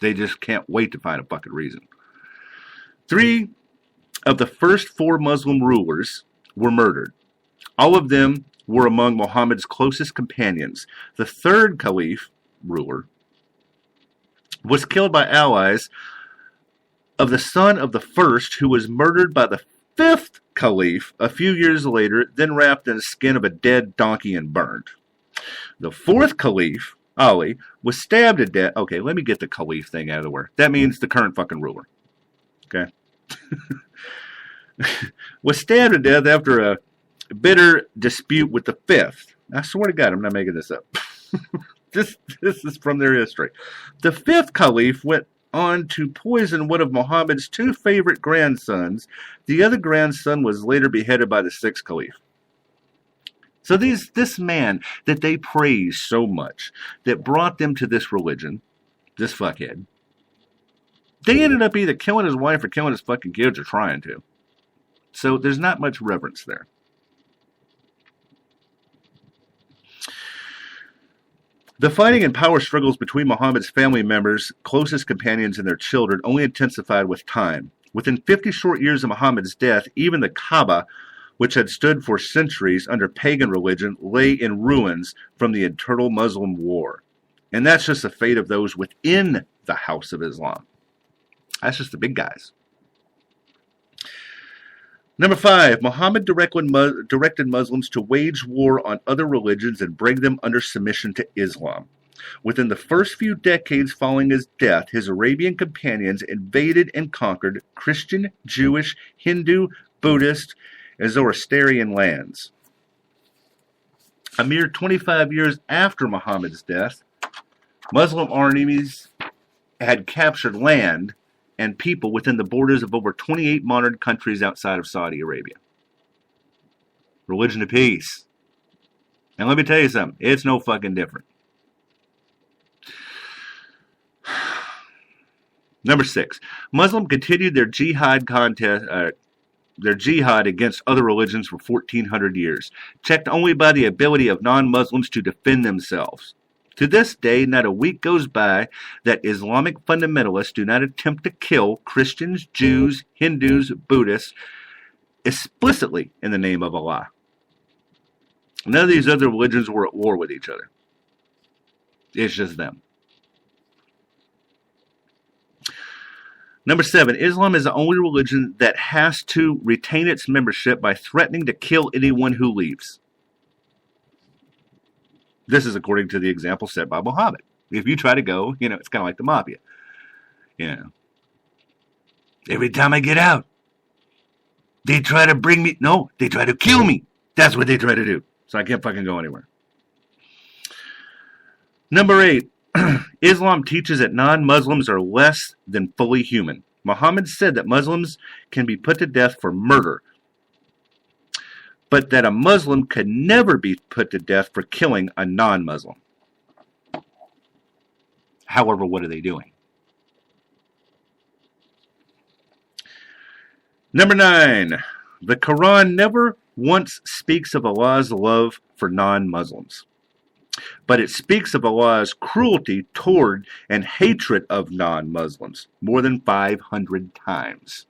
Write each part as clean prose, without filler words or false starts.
They just can't wait to find a fucking reason. 3 of the first 4 Muslim rulers were murdered. All of them were among Muhammad's closest companions. The 3rd caliph, ruler, was killed by allies of the son of the first, who was murdered by the 5th caliph a few years later, then wrapped in the skin of a dead donkey and burned. The 4th caliph, Ali, was stabbed to death. Okay, let me get the caliph thing out of the way. That means the current fucking ruler. Okay? Was stabbed to death after a bitter dispute with the 5th. I swear to God, I'm not making this up. This is from their history. The 5th caliph went on to poison one of Muhammad's 2 favorite grandsons. The other grandson was later beheaded by the 6th caliph. So this man that they praise so much, that brought them to this religion, this fuckhead, they ended up either killing his wife or killing his fucking kids or trying to. So there's not much reverence there. The fighting and power struggles between Muhammad's family members, closest companions, and their children only intensified with time. Within 50 short years of Muhammad's death, even the Kaaba, which had stood for centuries under pagan religion, lay in ruins from the eternal Muslim war. And that's just the fate of those within the House of Islam. That's just the big guys. Number 5, Muhammad directed Muslims to wage war on other religions and bring them under submission to Islam. Within the first few decades following his death, his Arabian companions invaded and conquered Christian, Jewish, Hindu, Buddhist, and Zoroastrian lands. A mere 25 years after Muhammad's death, Muslim armies had captured land and people within the borders of over 28 modern countries outside of Saudi Arabia. Religion of peace. And let me tell you something, it's no fucking different. Number 6, Muslims continued their jihad against other religions for 1400 years, checked only by the ability of non-Muslims to defend themselves. To this day, not a week goes by that Islamic fundamentalists do not attempt to kill Christians, Jews, Hindus, Buddhists, explicitly in the name of Allah. None of these other religions were at war with each other. It's just them. Number 7, Islam is the only religion that has to retain its membership by threatening to kill anyone who leaves. This is according to the example set by Muhammad. If you try to go, it's kind of like the mafia. Every time I get out, they try to bring me, no, they try to kill me. That's what they try to do. So I can't fucking go anywhere. Number 8, Islam teaches that non-Muslims are less than fully human. Muhammad said that Muslims can be put to death for murder, but that a Muslim could never be put to death for killing a non-Muslim. However, what are they doing? Number 9, the Quran never once speaks of Allah's love for non-Muslims, but it speaks of Allah's cruelty toward and hatred of non-Muslims more than 500 times.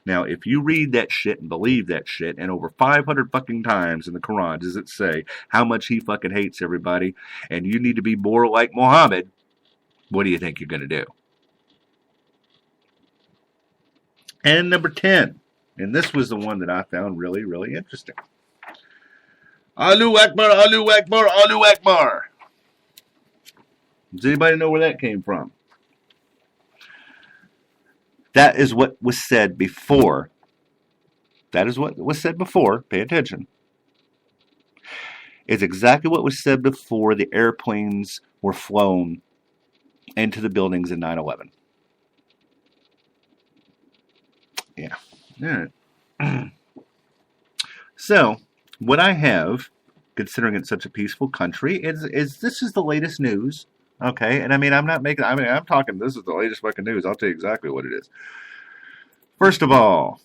Now, if you read that shit and believe that shit, and over 500 fucking times in the Quran does it say how much he fucking hates everybody, and you need to be more like Muhammad, what do you think you're going to do? And number 10, and this was the one that I found really, really interesting. Allahu Akbar, Allahu Akbar, Allahu Akbar. Does anybody know where that came from? That is what was said before. That is what was said before. Pay attention. It's exactly what was said before the airplanes were flown into the buildings in 9/11. Yeah. All right. So, what I have, considering it's such a peaceful country, is this is the latest news. Okay, and I'm talking, this is the latest fucking news. I'll tell you exactly what it is. First of all,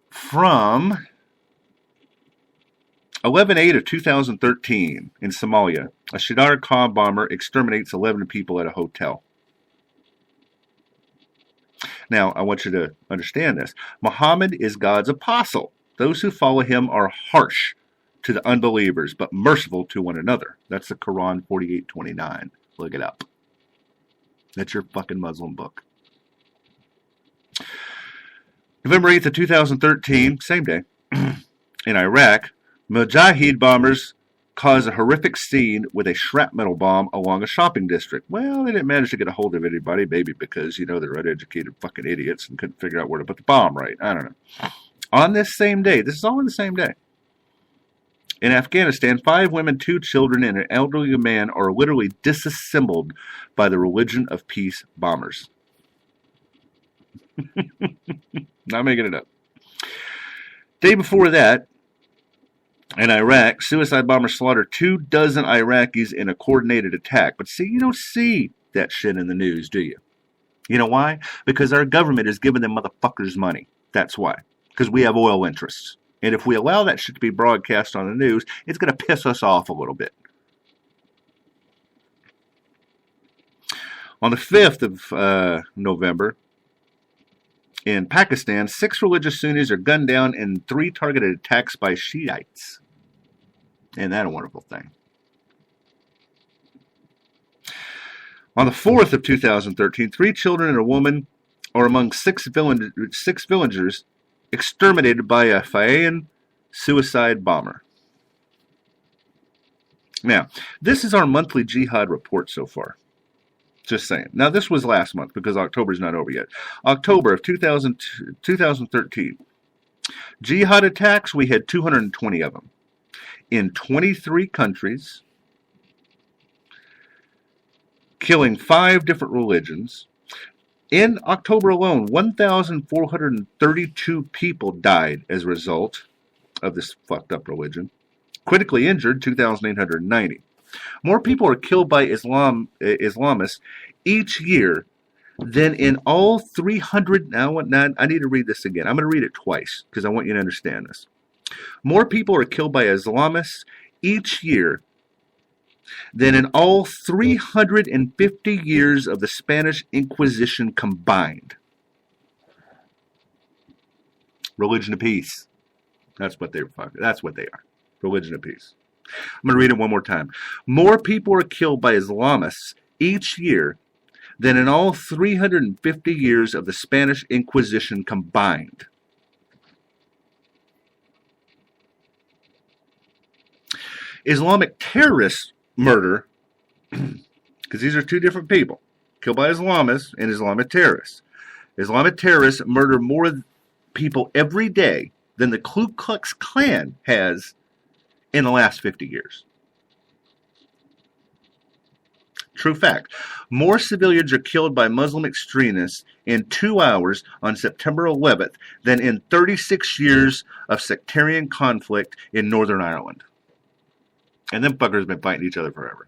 from 11/8 of 2013 in Somalia, a Shadar car bomber exterminates 11 people at a hotel. Now, I want you to understand this. Muhammad is God's apostle. Those who follow him are harsh to the unbelievers, but merciful to one another. That's the Quran 48:29. Look it up. That's your fucking Muslim book. November 8th of 2013, same day, in Iraq, Mujahid bombers caused a horrific scene with a shrapnel bomb along a shopping district. Well, they didn't manage to get a hold of anybody, maybe because, they're uneducated fucking idiots and couldn't figure out where to put the bomb right. I don't know. On this same day, this is all on the same day, in Afghanistan, 5 women, 2 children, and an elderly man are literally disassembled by the Religion of Peace bombers. Not making it up. Day before that, in Iraq, suicide bombers slaughtered 24 Iraqis in a coordinated attack. But see, you don't see that shit in the news, do you? You know why? Because our government is giving them motherfuckers money. That's why. Because we have oil interests. And if we allow that shit to be broadcast on the news, it's going to piss us off a little bit. On the 5th of November, in Pakistan, 6 religious Sunnis are gunned down in 3 targeted attacks by Shiites. Isn't that a wonderful thing? On the 4th of 2013, 3 children and a woman are among 6 villagers exterminated by a Fayan suicide bomber. Now, this is our monthly jihad report so far. Just saying. Now, this was last month because October's not over yet. October of 2013. Jihad attacks, we had 220 of them. In 23 countries, killing 5 different religions. In October alone, 1,432 people died as a result of this fucked up religion. Critically injured, 2,890. More people are killed by Islamists each year than in all 300... Now, I need to read this again. I'm going to read it twice because I want you to understand this. More people are killed by Islamists each year than in all 350 years of the Spanish Inquisition combined. Religion of peace. That's what they are. Religion of peace. I'm going to read it one more time. More people are killed by Islamists each year than in all 350 years of the Spanish Inquisition combined. Islamic terrorist murder, because these are 2 different people, killed by Islamists and Islamic terrorists. Islamic terrorists murder more people every day than the Ku Klux Klan has in the last 50 years. True fact. More civilians are killed by Muslim extremists in 2 hours on September 11th than in 36 years of sectarian conflict in Northern Ireland. And them fuckers have been fighting each other forever.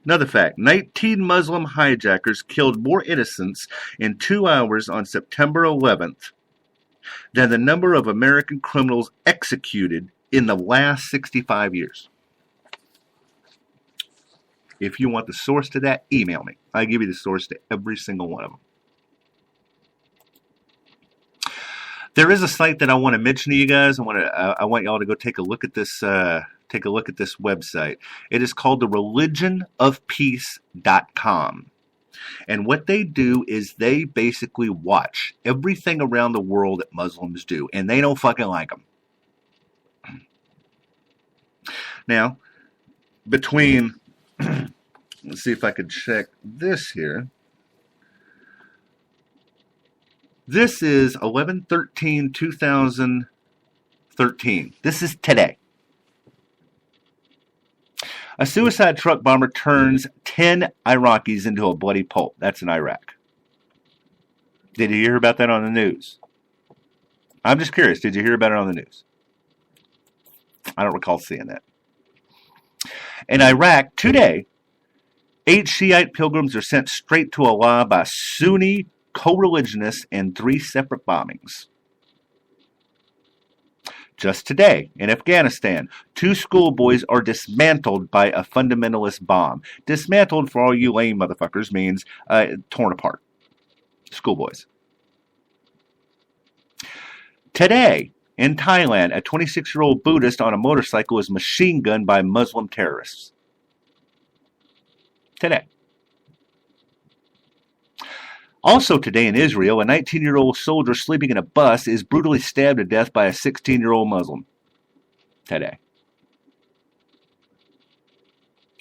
Another fact. 19 Muslim hijackers killed more innocents in 2 hours on September 11th than the number of American criminals executed in the last 65 years. If you want the source to that, email me. I give you the source to every single one of them. There is a site that I want to mention to you guys. I want y'all to go take a look at this. Take a look at this website. It is called the religionofpeace.com. And what they do is they basically watch everything around the world that Muslims do, and they don't fucking like them. Now, between, let's see if I could check this here. This is 11/13/2013. This is today. A suicide truck bomber turns 10 Iraqis into a bloody pulp. That's in Iraq. Did you hear about that on the news? I'm just curious. Did you hear about it on the news? I don't recall seeing that. In Iraq, today, 8 Shiite pilgrims are sent straight to Allah by Sunni co-religionists in 3 separate bombings. Just today, in Afghanistan, 2 schoolboys are dismantled by a fundamentalist bomb. Dismantled, for all you lame motherfuckers, means torn apart. Schoolboys. Today, in Thailand, a 26-year-old Buddhist on a motorcycle is machine gunned by Muslim terrorists. Today. Also today in Israel, a 19-year-old soldier sleeping in a bus is brutally stabbed to death by a 16-year-old Muslim. Today.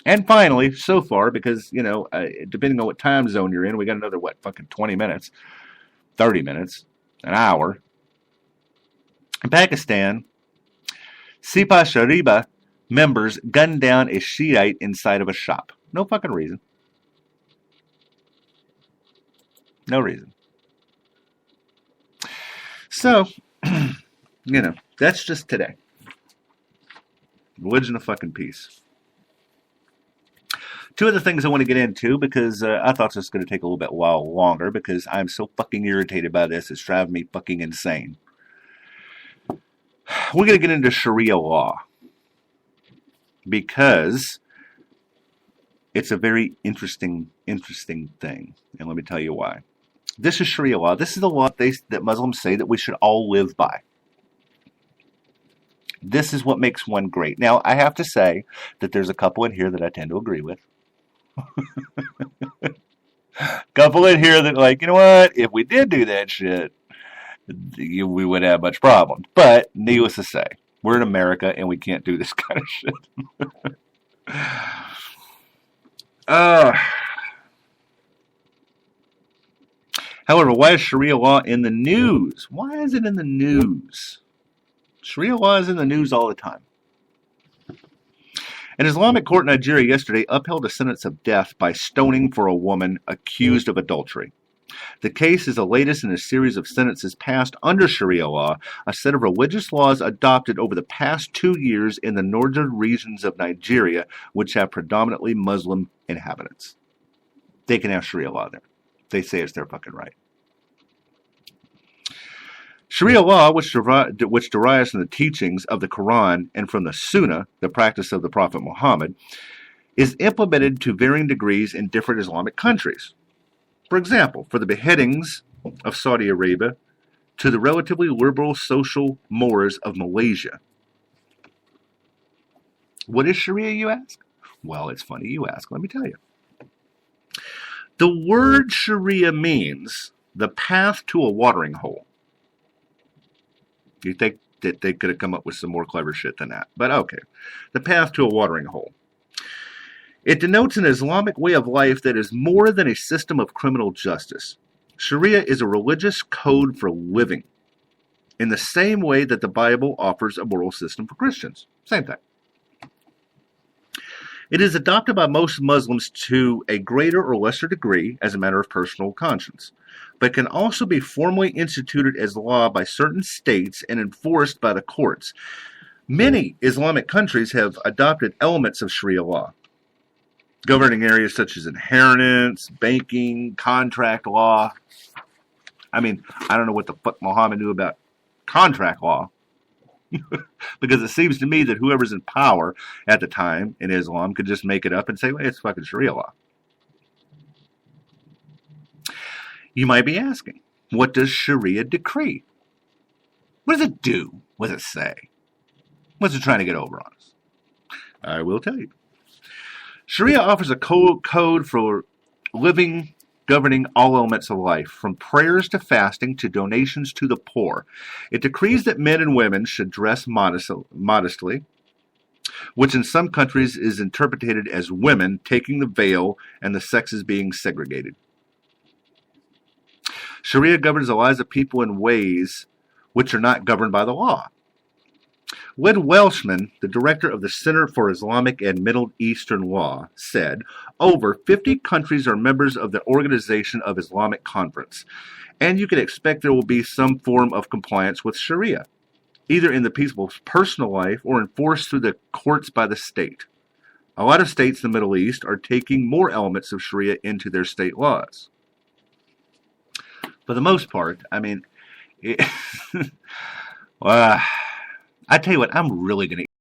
And finally, so far, because, depending on what time zone you're in, we got another, 20 minutes, 30 minutes, an hour. In Pakistan, Sipa Shariba members gunned down a Shiite inside of a shop. No fucking reason. No reason. So, that's just today. Religion of fucking peace. 2 other things I want to get into because I thought this was going to take a little bit longer because I'm so fucking irritated by this. It's driving me fucking insane. We're going to get into Sharia law because it's a very interesting thing. And let me tell you why. This is Sharia law. This is the law that Muslims say that we should all live by. This is what makes one great. Now, I have to say that there's a couple in here that I tend to agree with. Couple in here that like, you know what? If we did do that shit, we wouldn't have much problem. But needless to say, we're in America and we can't do this kind of shit. However, why is Sharia law in the news? Why is it in the news? Sharia law is in the news all the time. An Islamic court in Nigeria yesterday upheld a sentence of death by stoning for a woman accused of adultery. The case is the latest in a series of sentences passed under Sharia law, a set of religious laws adopted over the past 2 years in the northern regions of Nigeria, which have predominantly Muslim inhabitants. They can have Sharia law there. They say it's their fucking right. Sharia law, which derives from the teachings of the Quran and from the Sunnah, the practice of the Prophet Muhammad, is implemented to varying degrees in different Islamic countries. For example, for the beheadings of Saudi Arabia to the relatively liberal social mores of Malaysia. What is Sharia, you ask? Well, it's funny you ask. Let me tell you. The word Sharia means the path to a watering hole. You think that they could have come up with some more clever shit than that. But okay. The path to a watering hole. It denotes an Islamic way of life that is more than a system of criminal justice. Sharia is a religious code for living, in the same way that the Bible offers a moral system for Christians. Same thing. It is adopted by most Muslims to a greater or lesser degree as a matter of personal conscience, but can also be formally instituted as law by certain states and enforced by the courts. Many Islamic countries have adopted elements of Sharia law, governing areas such as inheritance, banking, contract law. I mean, I don't know what the fuck Muhammad knew about contract law. Because it seems to me that whoever's in power at the time in Islam could just make it up and say, well, it's fucking Sharia law. You might be asking, what does Sharia decree? What does it do? What does it say? What's it trying to get over on us? I will tell you. Sharia offers a code for living, governing all elements of life, from prayers to fasting to donations to the poor. It decrees that men and women should dress modestly, which in some countries is interpreted as women taking the veil and the sexes being segregated. Sharia governs the lives of people in ways which are not governed by the law. Lynn Welshman, the director of the Center for Islamic and Middle Eastern Law, said, over 50 countries are members of the Organization of Islamic Conference, and you can expect there will be some form of compliance with Sharia, either in the people's personal life or enforced through the courts by the state. A lot of states in the Middle East are taking more elements of Sharia into their state laws. For the most part, I mean, I tell you what, I'm really going to